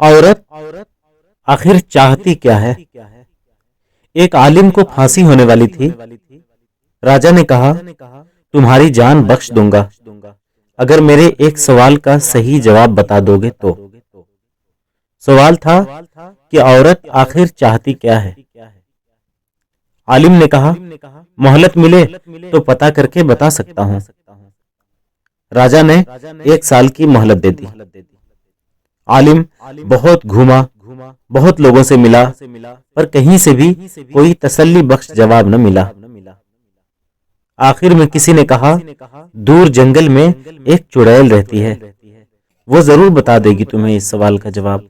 औरत आखिर चाहती क्या है। एक आलिम को फांसी होने वाली थी। राजा ने कहा, तुम्हारी जान बख्श दूंगा अगर मेरे एक सवाल का सही जवाब बता दोगे तो। सवाल था कि औरत आखिर चाहती क्या है। आलिम ने कहा, मोहलत मिले तो पता करके बता सकता हूं। राजा ने 1 साल की मोहलत दे दी। आलिम बहुत घूमा, बहुत लोगों से मिला, पर कहीं से भी कोई तसल्ली बख्श जवाब न मिला। आखिर में किसी ने कहा, दूर जंगल में एक चुड़ैल रहती है, वो जरूर बता देगी तुम्हें इस सवाल का जवाब।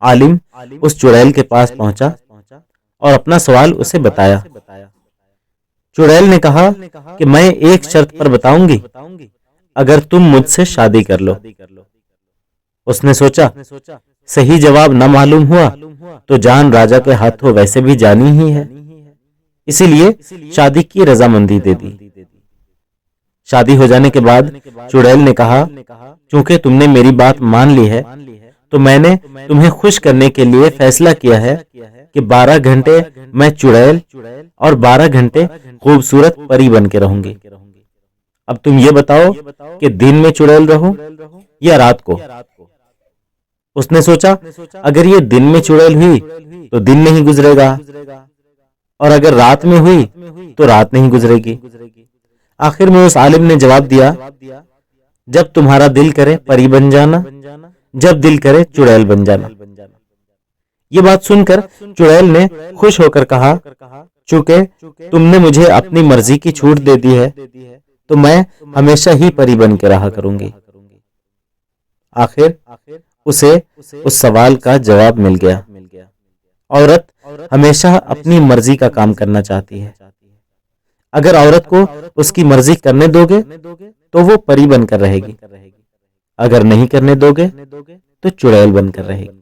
आलिम उस चुड़ैल के पास पहुंचा और अपना सवाल उसे बताया। चुड़ैल ने कहा कि मैं एक शर्त पर बताऊंगी, अगर तुम मुझसे शादी कर लो। उसने सोचा, सही जवाब न मालूम हुआ तो जान राजा के हाथों वैसे भी जानी ही है, इसीलिए शादी की रजामंदी दे दी। शादी हो जाने के बाद चुड़ैल ने कहा, चूंकि तुमने मेरी बात मान ली है तो मैंने तुम्हें खुश करने के लिए फैसला किया है कि 12 घंटे मैं चुड़ैल और 12 घंटे खूबसूरत परी बन के रहूंगी। अब तुम ये बताओ कि दिन में चुड़ैल रहूं या रात को। उसने सोचा, अगर ये दिन में चुड़ैल हुई तो दिन नहीं गुजरेगा, और अगर रात में हुई तो रात नहीं गुजरेगी। आखिर में उस आलिम ने जवाब दिया, जब तुम्हारा दिल करे परी बन जाना, जब दिल करे चुड़ैल बन जाना। ये बात सुनकर चुड़ैल ने खुश होकर कहा, चूंकि तुमने मुझे अपनी मर्जी की छूट दे दी है तो मैं हमेशा ही परी बन के रहा करूंगी। आखिर उसे उस सवाल का जवाब मिल गया। औरत हमेशा अपनी मर्जी का काम करना चाहती है। अगर औरत को उसकी मर्जी करने दोगे तो वो परी बनकर रहेगी, अगर नहीं करने दोगे तो चुड़ैल बनकर रहेगी।